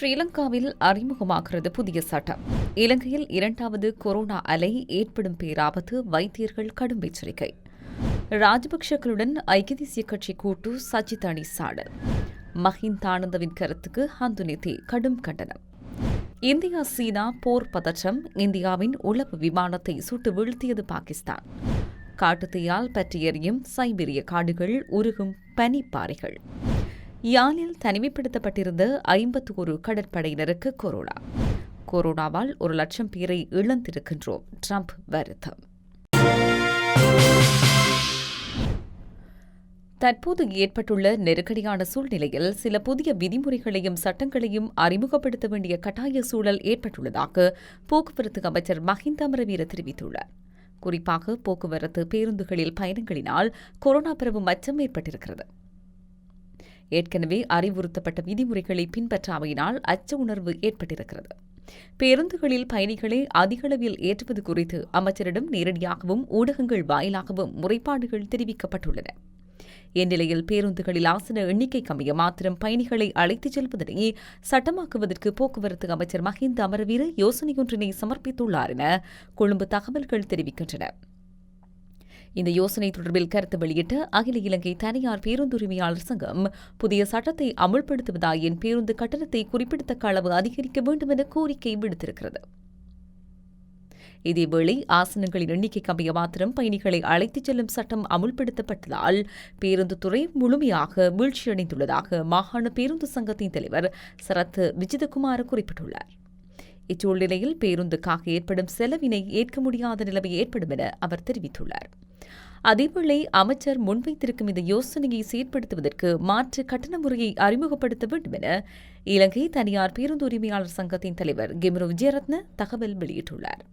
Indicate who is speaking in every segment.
Speaker 1: ஸ்ரீலங்காவில் அறிமுகமாகிறது புதிய சட்டம். இலங்கையில் இரண்டாவது கொரோனா அலை ஏற்படும் பேராபத்து, வைத்தியர்கள் கடும் எச்சரிக்கை. ராஜபக்சக்களுடன் ஐக்கிய தேசிய கட்சி கூட்டு சஜித் அணி சாடல். மஹிந்தானந்தவின் கருத்துக்கு ஹந்துனிதி கடும் கண்டனம். இந்தியா சீனா போர் பதற்றம். இந்தியாவின் உளவு விமானத்தை சுட்டு வீழ்த்தியது பாகிஸ்தான். காட்டுத்தீயால் பற்றி எரியும் சைபீரிய காடுகள், உருகும் பனிப்பாறைகள். யாழில் தனிமைப்படுத்தப்பட்டிருந்த 51 கடற்படையினருக்கு கொரோனாவால் 1,00,000 பேரை இழந்திருக்கின்றோம். ட்ரம்ப் வருத்தம். தற்போது ஏற்பட்டுள்ள நெருக்கடியான சூழ்நிலையில் சில புதிய விதிமுறைகளையும் சட்டங்களையும் அறிமுகப்படுத்த வேண்டிய கட்டாய சூழல் ஏற்பட்டுள்ளதாக போக்குவரத்து அமைச்சர் மஹிந்த அமரவீர தெரிவித்துள்ளார். குறிப்பாக போக்குவரத்து பேருந்துகளில் பயணங்களினால் கொரோனா பரவும் அச்சம் ஏற்பட்டிருக்கிறது. ஏற்கனவே அறிவுறுத்தப்பட்ட விதிமுறைகளை பின்பற்றாமையினால் அச்ச உணர்வு ஏற்பட்டிருக்கிறது. பேருந்துகளில் பயணிகளை அதிகளவில் ஏற்றுவது குறித்து அமைச்சரிடம் நேரடியாகவும் ஊடகங்கள் வாயிலாகவும் முறைப்பாடுகள் தெரிவிக்கப்பட்டுள்ளன. இந்நிலையில் பேருந்துகளில் ஆசன எண்ணிக்கை கம்மிய மாத்திரம் பயணிகளை அழைத்துச் செல்வதனை சட்டமாக்குவதற்கு போக்குவரத்து அமைச்சர் மஹிந்த அமரவீர யோசனையொன்றினை சமர்ப்பித்துள்ளார் என கொழும்பு தகவல்கள் தெரிவிக்கின்றன. இந்த யோசனை தொடர்பில் கருத்து வெளியிட்ட அகில இலங்கை தனியார் பேருந்துரிமையாளர் சங்கம் புதிய சட்டத்தை அமுல்படுத்துவதாயின் பேருந்து கட்டணத்தை குறிப்பிடத்தக்க அளவு அதிகரிக்க வேண்டும் என கோரிக்கை விடுத்திருக்கிறது. இதேவேளை ஆசனங்களின் எண்ணிக்கை கம்மிய மாத்திரம் பயணிகளை அழைத்துச் செல்லும் சட்டம் அமுல்படுத்தப்பட்டதால் பேருந்து துறை முழுமையாக வீழ்ச்சியடைந்துள்ளதாக மாகாண பேருந்து சங்கத்தின் தலைவர் சரத் விஜிதகுமார் குறிப்பிட்டுள்ளார். இச்சூழ்நிலையில் பேருந்துக்காக ஏற்படும் செலவினை ஏற்க முடியாத நிலைமை ஏற்படும் என அவர் தெரிவித்துள்ளார். அதேவேளை அமைச்சர் முன்வைத்திருக்கும் இந்த யோசனையை செயற்படுத்துவதற்கு மாற்று கட்டண முறையை அறிமுகப்படுத்த வேண்டும் என இலங்கை தனியார் பேருந்து உரிமையாளர் சங்கத்தின் தலைவர் கெமிரோ விஜயரத்ன தகவல் வெளியிட்டுள்ளார்.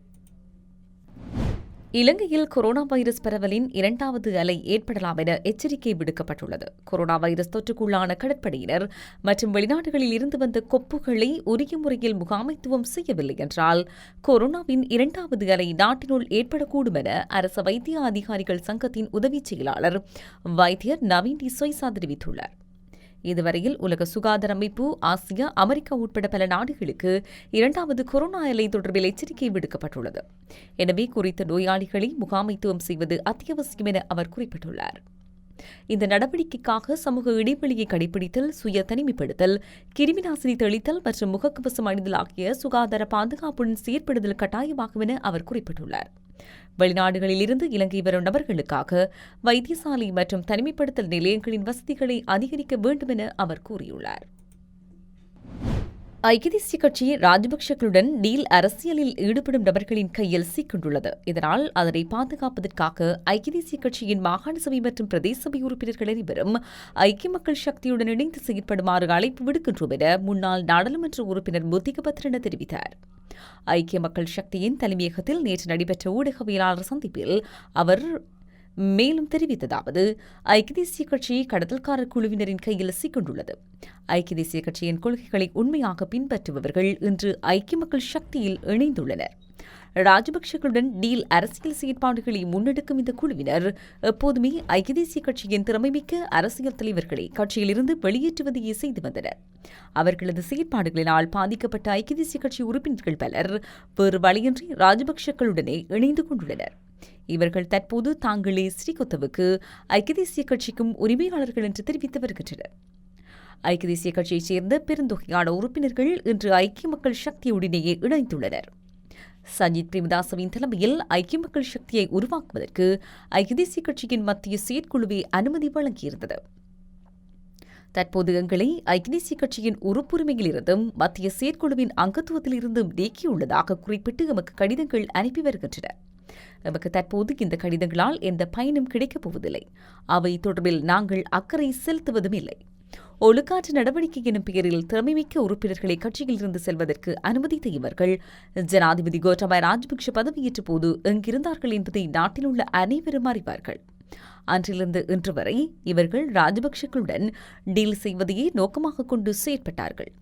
Speaker 1: இலங்கையில் கொரோனா வைரஸ் பரவலின் 2வது அலை ஏற்படலாம் என எச்சரிக்கை விடுக்கப்பட்டுள்ளது. கொரோனா வைரஸ் தொற்றுக்குள்ளான கடற்படையினர் மற்றும் வெளிநாடுகளில் இருந்து வந்த கொப்புகளை உரிய முறையில் முகாமைத்துவம் செய்யவில்லை என்றால் கொரோனாவின் 2வது அலை நாட்டினுள் ஏற்படக்கூடும் என அரச வைத்திய அதிகாரிகள் சங்கத்தின் உதவி செயலாளர் வைத்தியர் நவீன் டி சொய்சா தெரிவித்துள்ளார். இதுவரையில் உலக சுகாதார அமைப்பு, ஆசியா, அமெரிக்கா உட்பட பல நாடுகளுக்கு 2வது கொரோனா அலை தொடர்பில் எச்சரிக்கை விடுக்கப்பட்டுள்ளது. எனவே குறித்த நோயாளிகளை முகாமைத்துவம் செய்வது அத்தியாவசியம் என அவர் குறிப்பிட்டுள்ளார். இந்த நடவடிக்கைக்காக சமூக இடைவெளியை கடைபிடித்தல், சுய தனிமைப்படுத்தல், கிருமிநாசினி தெளித்தல் மற்றும் முகக்கவசம் அணிதல் ஆகிய சுகாதார பாதுகாப்புடன் செயற்படுதல் கட்டாயமாகும் என அவர் குறிப்பிட்டுள்ளார். வெளிநாடுகளில் இருந்து இலங்கை வரும் நபர்களுக்காக வைத்தியசாலை மற்றும் தனிமைப்படுத்தல் நிலையங்களின் வசதிகளை அதிகரிக்க வேண்டும் என அவர் கூறியுள்ளார். ஐக்கிய தேசிய கட்சி ராஜபக்சக்களுடன் டீல் அரசியலில் ஈடுபடும் நபர்களின் கையில் சிக்கொண்டுள்ளது. இதனால் அதனை பாதுகாப்பதற்காக ஐக்கிய தேசிய கட்சியின் மாகாண சபை மற்றும் பிரதேச சபை உறுப்பினர்கள் அனைவரும் ஐக்கிய மக்கள் சக்தியுடன் இணைந்து செயற்படுமாறு அழைப்பு விடுக்கின்றோம் என முன்னாள் நாடாளுமன்ற உறுப்பினர் முத்திக பத்ரன தெரிவித்தார். ஐக்கிய மக்கள் சக்தியின் தலைமையகத்தில் நேற்று நடைபெற்ற ஊடகவியலாளர் சந்திப்பில் அவர் மேலும் தெரிவித்ததாவது: ஐக்கிய தேசிய கட்சி கடத்தல்காரர் குழுவினரின் கையில் சிக்கொண்டுள்ளது. ஐக்கிய தேசிய கட்சியின் கொள்கைகளை உண்மையாக பின்பற்றுபவர்கள் இன்று ஐக்கிய மக்கள் சக்தியில் இணைந்துள்ளனர். ராஜபக்சர்களுடன் டீல் அரசியல் செயற்பாடுகளை முன்னெடுக்கும் இந்த குழுவினர் எப்போதுமே ஐக்கிய தேசிய கட்சியின் திறமைமிக்க அரசியல் தலைவர்களை கட்சியிலிருந்து வெளியேற்றுவதையே செய்து வந்தனர். அவர்களது செயற்பாடுகளினால் பாதிக்கப்பட்ட ஐக்கிய தேசிய கட்சி உறுப்பினர்கள் பலர் வேறு வழியின்றி ராஜபக்சர்களுடனே இணைந்து கொண்டுள்ளனர். இவர்கள் தற்போது தாங்களே ஸ்ரீகொத்தவுக்கு ஐக்கிய தேசிய கட்சிக்கும் உரிமையாளர்கள் என்று தெரிவித்து வருகின்றனர். ஐக்கிய தேசிய கட்சியைச் சேர்ந்த பெருந்தொகையான உறுப்பினர்கள் இன்று ஐக்கிய மக்கள் சக்தியுடனேயே இணைந்துள்ளனர். சஜித் பிரேமதாசவின் தலைமையில் ஐக்கிய மக்கள் சக்தியை உருவாக்குவதற்கு ஐக்கிய தேசிய கட்சியின் மத்திய செயற்குழுவே அனுமதி வழங்கியிருந்தது. தற்போது எங்களை ஐக்கிய தேசிய கட்சியின் உறுப்புரிமையில் இருந்தும் மத்திய செயற்குழுவின் அங்கத்துவத்தில் இருந்தும் நீக்கியுள்ளதாக குறிப்பிட்டு எமக்கு கடிதங்கள் அனுப்பி வருகின்றன. எமக்கு தற்போது இந்த கடிதங்களால் எந்த பயனும் கிடைக்கப் போவதில்லை. அவை தொடர்பில் நாங்கள் அக்கறை செலுத்துவதும் இல்லை. ஒழுக்காற்று நடவடிக்கை எனும் பெயரில் திறமைமிக்க உறுப்பினர்களை கட்சியில் இருந்து செல்வதற்கு அனுமதித்த இவர்கள் ஜனாதிபதி கோட்டாபய ராஜபக்ஷ பதவியேற்ற போது எங்கிருந்தார்கள் என்பதை நாட்டில் உள்ள அனைவரும் அறிவார்கள். அன்றிலிருந்து இன்று வரை இவர்கள் ராஜபக்ஷர்களுடன் டீல் செய்வதையே நோக்கமாக கொண்டு செயற்பட்டார்கள்.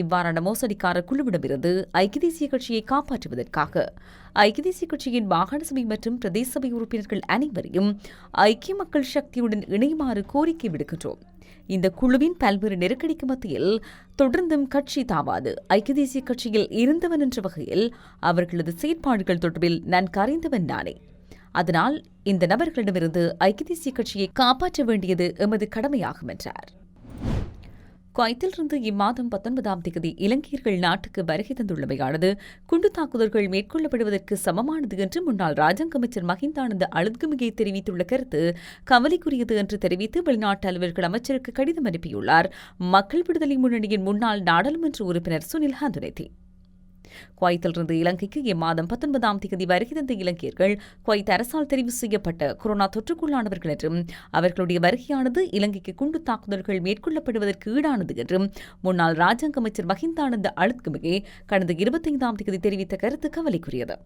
Speaker 1: இவ்வாறான மோசடிக்கார குழுவிடமிருந்து ஐக்கிய தேசிய கட்சியை காப்பாற்றுவதற்காக ஐக்கிய தேசிய கட்சியின் மாகாண சபை மற்றும் பிரதேச சபை உறுப்பினர்கள் அனைவரையும் ஐக்கிய மக்கள் சக்தியுடன் இணையுமாறு கோரிக்கை விடுக்கின்றோம். இந்த குழுவின் பல்வேறு நெருக்கடிக்கு மத்தியில் தொடர்ந்தும் கட்சி தாவாது ஐக்கிய தேசிய கட்சியில் இருந்தவன் என்ற வகையில் அவர்களது செயற்பாடுகள் தொடர்பில் நன்கு அறிந்தவன் நானே. அதனால் இந்த நபர்களிடமிருந்து ஐக்கிய தேசிய கட்சியை காப்பாற்ற வேண்டியது எமது கடமையாகும் என்றார். குவைத்திலிருந்து இம்மாதம் 19ஆம் தேதி இலங்கையர்கள் நாட்டுக்கு வருகை தந்துள்ளமையானது குண்டு தாக்குதல்கள் மேற்கொள்ளப்படுவதற்கு சமமானது என்று முன்னாள் ராஜாங்க அமைச்சர் மஹிந்தானந்த அழுத்கமிகை தெரிவித்துள்ள கருத்து கவலைக்குரியது என்று தெரிவித்து வெளிநாட்டு அலுவல்கள் அமைச்சருக்கு கடிதம் அனுப்பியுள்ளார் மக்கள் விடுதலை முன்னணியின் முன்னாள் நாடாளுமன்ற உறுப்பினர் சுனில் ஹந்துனேதி. குவைத்திலிருந்து இலங்கைக்கு இம்மாதம் 19ஆம் தேதி வருகை தந்த இலங்கையர்கள் குவைத் அரசால் தெரிவு செய்யப்பட்ட கொரோனா தொற்றுக்குள்ளானவர்கள் என்றும் அவர்களுடைய வருகையானது இலங்கைக்கு குண்டு தாக்குதல்கள் மேற்கொள்ளப்படுவதற்கு ஈடானது என்றும் முன்னாள் ராஜாங்க அமைச்சர் மஹிந்தானந்த அழுத்கமிகே கடந்த 25ஆம் தேதி தெரிவித்த கருத்து கவலைக்குரியது.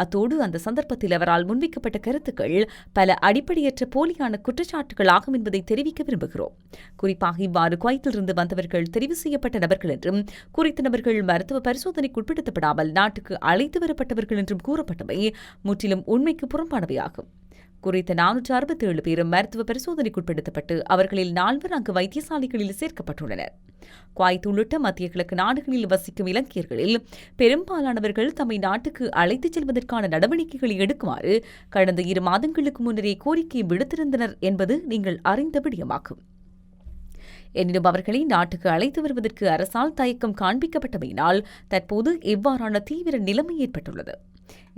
Speaker 1: அத்தோடு அந்த சந்தர்ப்பத்தில் அவரால் முன்வைக்கப்பட்ட கருத்துக்கள் பல அடிப்படையற்ற போலியான குற்றச்சாட்டுகள் ஆகும் என்பதை தெரிவிக்க விரும்புகிறோம். குறிப்பாக இவ்வாறு குவைத்திலிருந்து வந்தவர்கள் தெரிவு செய்யப்பட்ட நபர்கள் என்றும் குறித்த நபர்கள் மருத்துவ பரிசோதனைக்கு உட்படுத்தப்படாமல் நாட்டுக்கு அழைத்து வரப்பட்டவர்கள் என்றும் கூறப்பட்டவை முற்றிலும் உண்மைக்கு புறம்பானவையாகும். குறித்த 467 பேரும் மருத்துவ பரிசோதனைக்குட்படுத்தப்பட்டு அவர்களில் 4 அங்கு வைத்தியசாலைகளில் சேர்க்கப்பட்டுள்ளனர். குவைத் உள்ளிட்ட மத்திய கிழக்கு நாடுகளில் வசிக்கும் இலங்கையர்களில் பெரும்பாலானவர்கள் தம்மை நாட்டுக்கு அழைத்துச் செல்வதற்கான நடவடிக்கைகளை எடுக்குமாறு கடந்த 2 மாதங்களுக்கு முன்னரே கோரிக்கை விடுத்திருந்தனர் என்பது நீங்கள் அறிந்த விடயமாகும். எனினும் அவர்களை நாட்டுக்கு அழைத்து வருவதற்கு அரசால் தயக்கம் காண்பிக்கப்பட்டமையினால் தற்போது இவ்வாறான தீவிர நிலைமை ஏற்பட்டுள்ளது.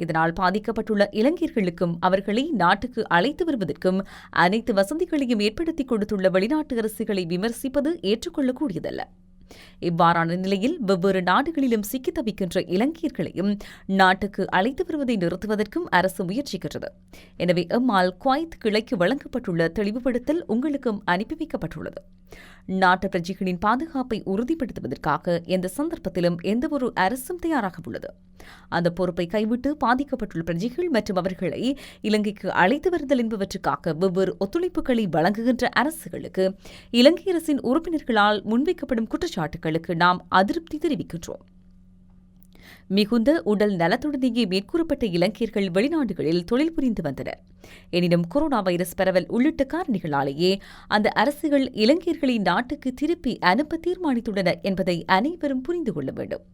Speaker 1: இதனால் பாதிக்கப்பட்டுள்ள இலங்கையர்களுக்கும் அவர்களை நாட்டுக்கு அழைத்து வருவதற்கும் அனைத்து வசதிகளையும் ஏற்படுத்திக் கொடுத்துள்ள வெளிநாட்டு அரசுகளை விமர்சிப்பது ஏற்றுக்கொள்ளக்கூடியதல்ல. இவ்வாறான நிலையில் வெவ்வேறு நாடுகளிலும் சிக்கி தவிக்கின்ற இலங்கையர்களையும் நாட்டுக்கு அழைத்து வருவதை நிறுத்துவதற்கும் அரசு முயற்சிக்கின்றது. எனவே எம்மால் குவைத் கிளைக்கு வழங்கப்பட்டுள்ள தெளிவுபடுத்தல் உங்களுக்கும் அனுப்பி வைக்கப்பட்டுள்ளது. நாட்டு பிரஜைகளின் பாதுகாப்பை உறுதிப்படுத்துவதற்காக எந்த சந்தர்ப்பத்திலும் எந்தவொரு அரசும் தயாராக உள்ளது. அந்த பொறுப்பை கைவிட்டு பாதிக்கப்பட்டுள்ள பிரஜைகள் மற்றும் அவர்களை இலங்கைக்கு அழைத்து வருதல் என்பவற்றுக்காக வெவ்வேறு ஒத்துழைப்புகளை வழங்குகின்ற அரசுகளுக்கு இலங்கை அரசின் உறுப்பினர்களால் முன்வைக்கப்படும் குற்றச்சாட்டுகளுக்கு நாம் அதிருப்தி தெரிவிக்கின்றோம். மிகுந்த உடல் நலத்துடனேயே மேற்கூறப்பட்ட இலங்கையர்கள் வெளிநாடுகளில் தொழில் புரிந்து வந்தனர். எனினும் கொரோனா வைரஸ் பரவல் உள்ளிட்ட காரணிகளாலேயே அந்த அரசுகள் இலங்கையர்களை நாட்டுக்கு திருப்பி அனுப்ப தீர்மானித்துள்ளன என்பதை அனைவரும் புரிந்து கொள்ள வேண்டும்.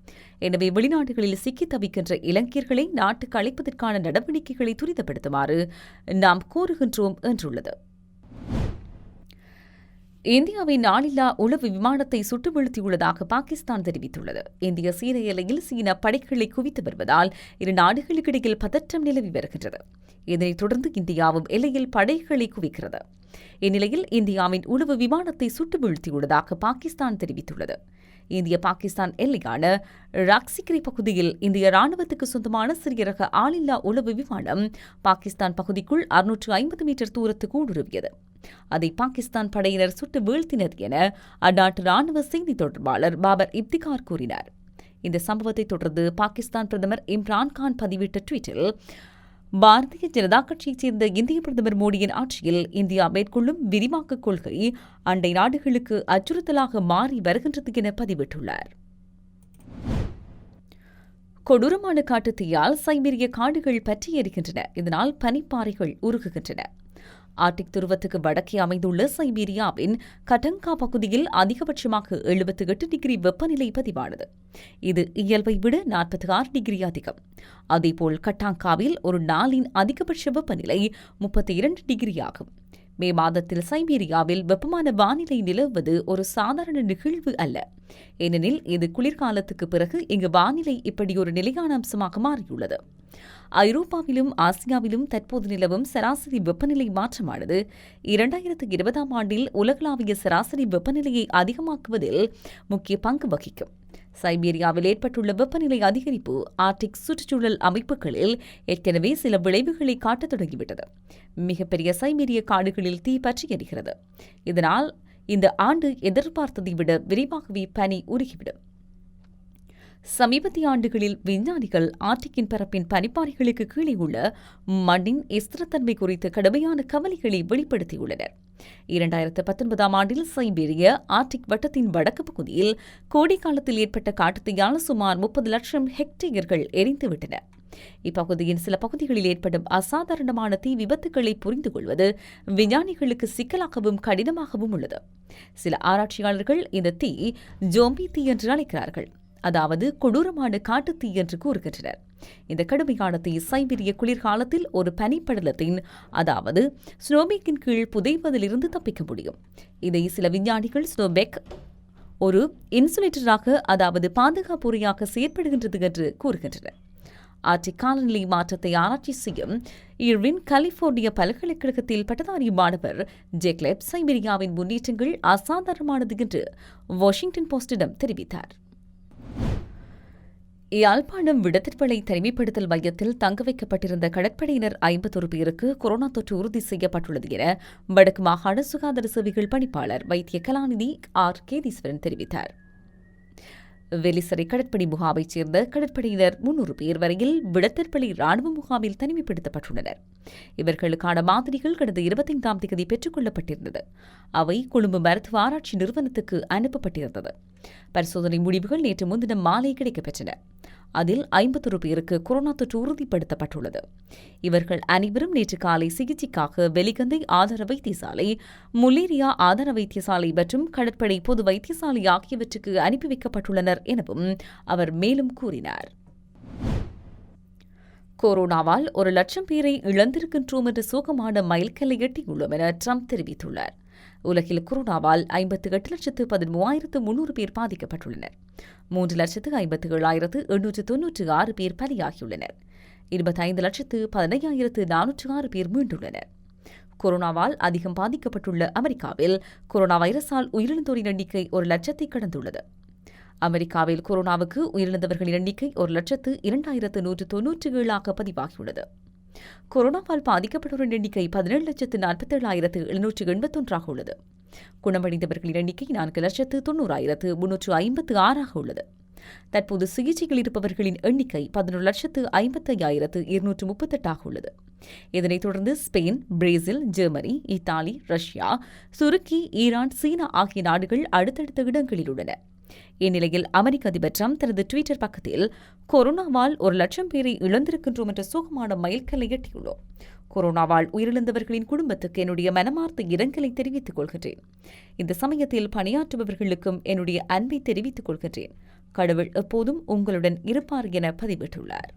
Speaker 1: எனவே வெளிநாடுகளில் சிக்கி தவிக்கின்ற இலங்கையர்களை நாட்டுக்கு அழைப்பதற்கான நடவடிக்கைகளை துரிதப்படுத்துமாறு நாம் கோருகின்றோம் என்றுள்ளது. இந்தியாவின் நாளில்லா உளவு விமானத்தை சுட்டு வீழ்த்தியுள்ளதாக பாகிஸ்தான் தெரிவித்துள்ளது. இந்திய சீன எல்லையில் சீன படைகளை குவித்து வருவதால் இரு நாடுகளுக்கிடையில் பதற்றம் நிலவி வருகின்றது. இதனைத் தொடர்ந்து இந்தியாவும் எல்லையில் படைகளை குவிக்கிறது. இந்நிலையில் இந்தியாவின் உளவு விமானத்தை சுட்டு வீழ்த்தியுள்ளதாக பாகிஸ்தான் தெரிவித்துள்ளது. இந்திய பாகிஸ்தான் எல்லையான ராக்சிகிரி பகுதியில் இந்திய ராணுவத்துக்கு சொந்தமான சிறிய ரக ஆளில்லா உளவு விமானம் பாகிஸ்தான் பகுதிக்குள் 650 மீட்டர் தூரத்துக்கு ஊடுருவியது. அதை பாகிஸ்தான் படையினர் சுட்டு வீழ்த்தினர் என அந்நாட்டு ராணுவ செய்தி தொடர்பாளர் பாபர் இப்திகார் கூறினார். இந்த சம்பவத்தை தொடர்ந்து பாகிஸ்தான் பிரதமர் இம்ரான்கான் பதிவிட்ட ட்வீட்டில், பாரதிய ஜனதா கட்சியைச் சேர்ந்த இந்திய பிரதமர் மோடியின் ஆட்சியில் இந்தியா மேற்கொள்ளும் விரிவாக்க கொள்கை அண்டை நாடுகளுக்கு அச்சுறுத்தலாக மாறி வருகின்றது என பதிவிட்டுள்ளார். கொடூரமான காட்டுத்தீயால் சைபீரிய காடுகள் பற்றி எரிகின்றன. இதனால் பனிப்பாறைகள் உருகுகின்றன. ஆர்டிக் துருவத்துக்கு வடக்கே அமைந்துள்ள சைபீரியாவின் கட்டங்கா பகுதியில் அதிகபட்சமாக 78 டிகிரி வெப்பநிலை பதிவானது. இது இயல்பை விட 46 டிகிரி அதிகம். அதேபோல் கட்டாங்காவில் ஒரு நாளின் அதிகபட்ச வெப்பநிலை 32 டிகிரி ஆகும். மே மாதத்தில் சைபீரியாவில் வெப்பமான வானிலை நிலவுவது ஒரு சாதாரண நிகழ்வு அல்ல. ஏனெனில் இது குளிர்காலத்துக்கு பிறகு இங்கு வானிலை இப்படி ஒரு நிலையான அம்சமாக மாறியுள்ளது. ஐரோப்பாவிலும் ஆசியாவிலும் தற்போது நிலவும் சராசரி வெப்பநிலை மாற்றமானது 2020ஆம் ஆண்டில் உலகளாவிய சராசரி வெப்பநிலையை அதிகமாக்குவதில் முக்கிய பங்கு வகிக்கும். சைபீரியாவில் ஏற்பட்டுள்ள வெப்பநிலை அதிகரிப்பு ஆர்டிக் சுற்றுச்சூழல் அமைப்புகளில் ஏற்கனவே சில விளைவுகளை காட்டத் தொடங்கிவிட்டது. மிகப்பெரிய சைபீரிய காடுகளில் தீ பற்றி எரிகிறது. இதனால் இந்த ஆண்டு எதிர்பார்த்ததை விட விரைவாகவே பனி உருகிவிடும். சமீபத்திய ஆண்டுகளில் விஞ்ஞானிகள் ஆர்டிக்கின் பரப்பின் பனிப்பாறைகளுக்கு கீழே உள்ள மண்ணின் ஸ்திரத்தன்மை குறித்து கடுமையான கவலைகளை வெளிப்படுத்தியுள்ளனர். 2019ஆம் ஆண்டில் சைபீரிய ஆர்டிக் வட்டத்தின் வடக்கு பகுதியில் கோடைக்காலத்தில் ஏற்பட்ட காட்டுத்தீயால் சுமார் 30 லட்சம் ஹெக்டேயர்கள் எரிந்துவிட்டன. இப்பகுதியின் சில பகுதிகளில் ஏற்படும் அசாதாரணமான தீ விபத்துக்களை புரிந்து கொள்வது விஞ்ஞானிகளுக்கு சிக்கலாகவும் கடினமாகவும் உள்ளது. சில ஆராய்ச்சியாளர்கள் இந்த தீ ஜோம்பி தீ என்று அழைக்கிறார்கள், அதாவது கொடூரமான காட்டுத் தீ என்று கூறுகின்றனர். இந்த கடுமையான தீ சைபீரிய குளிர்காலத்தில் ஒரு பனிப்படலத்தின், அதாவது ஸ்னோபேக்கின் கீழ் புதைவதிலிருந்து தப்பிக்க முடியும். இதை சில விஞ்ஞானிகள் ஸ்னோபேக் ஒரு இன்சுலேட்டராக, அதாவது பாதுகாப்புரையாக செயற்படுகின்றது என்று கூறுகின்றனர். ஆர்டிக் காலநிலை மாற்றத்தை ஆராய்ச்சி செய்யும் இர்வின் கலிபோர்னியா பல்கலைக்கழகத்தில் பட்டதாரி மாணவர் ஜேக்லெப் சைபீரியாவின் முன்னேற்றங்கள் அசாதாரணமானது என்று வாஷிங்டன் போஸ்டிடம் தெரிவித்தார். யாழ்ப்பாணம் விடத்திற்பளை தனிமைப்படுத்தல் மையத்தில் தங்க வைக்கப்பட்டிருந்த கடற்படையினர் 51 பேருக்கு கொரோனா தொற்று உறுதி செய்யப்பட்டுள்ளது என வடக்கு மாகாண சுகாதார சேவைகள் பணிப்பாளர் வைத்திய கலாநிதி ஆர் கேதீஸ்வரன் தெரிவித்தார். வெலிசரை கடற்படை முகாமைச் சேர்ந்த கடற்படையினர் 300 பேர் வரையில் விடத்திற்பளை ராணுவ முகாமில் தனிமைப்படுத்தப்பட்டுள்ளனர். இவர்களுக்கான மாதிரிகள் கடந்த 25ஆம் தேதி பெற்றுக் கொள்ளப்பட்டிருந்தது. அவை கொழும்பு மருத்துவ ஆராய்ச்சி நிறுவனத்துக்கு அனுப்பப்பட்டிருந்தது. பரிசோதனை முடிவுகள் நேற்று முன்தினம் மாலை கிடைக்கப்பெற்றன. அதில் 51 பேருக்கு கொரோனா தொற்று உறுதிப்படுத்தப்பட்டுள்ளது. இவர்கள் அனைவரும் நேற்று காலை சிகிச்சைக்காக வெலிகந்தை ஆதார வைத்தியசாலை, முல்லேரியா ஆதார வைத்தியசாலை மற்றும் கடற்படை பொது வைத்தியசாலை ஆகியவற்றுக்கு அனுப்பி வைக்கப்பட்டுள்ளனர் எனவும் அவர் மேலும் கூறினார். கொரோனாவால் 1 லட்சம் பேரை இழந்திருக்கின்றோம் என்ற சோகமான மைல்கல்லை எட்டியுள்ளோம் என ட்ரம்ப் தெரிவித்துள்ளார். உலகில் கொரோனாவால் 58,13,300 பேர் பாதிக்கப்பட்டுள்ளனர். 3,57,896 பேர் பலியாகியுள்ளனர். 25,15,406 பேர் மீண்டுள்ளனர். கொரோனாவால் அதிகம் பாதிக்கப்பட்டுள்ள அமெரிக்காவில் கொரோனா வைரஸால் உயிரிழந்தோரின் எண்ணிக்கை 1 லட்சத்தை கடந்துள்ளது. அமெரிக்காவில் கொரோனாவுக்கு உயிரிழந்தவர்களின் எண்ணிக்கை 1,02,197 பதிவாகியுள்ளது. கொரோனாவால் பாதிக்கப்பட்டோரின் எண்ணிக்கை 17,47,781 உள்ளது. குணமடைந்தவர்களின் எண்ணிக்கை 4,90,356 உள்ளது. தற்போது சிகிச்சையில் இருப்பவர்களின் எண்ணிக்கை 11,55,238 உள்ளது. இதனைத் தொடர்ந்து Spain, Brazil, Germany, Italy, Russia, துருக்கி, ஈரான், சீனா ஆகிய நாடுகள் அடுத்தடுத்த இடங்களில் உள்ளன. இந்நிலையில் அமெரிக்க அதிபர் ட்ரம்ப் தனது டுவிட்டர் பக்கத்தில் கொரோனாவால் 1 லட்சம் பேரை இழந்திருக்கின்றோம் என்ற சோகமான மைல்கல்லை எட்டியுள்ளோம். கொரோனாவால் உயிரிழந்தவர்களின் குடும்பத்துக்கு என்னுடைய மனமார்ந்த இரங்கலை தெரிவித்துக் கொள்கின்றேன். இந்த சமயத்தில் பணியாற்றுபவர்களுக்கும் என்னுடைய அன்பை தெரிவித்துக் கொள்கின்றேன். கடவுள் எப்போதும் உங்களுடன் இருப்பார் என பதிவிட்டுள்ளார்.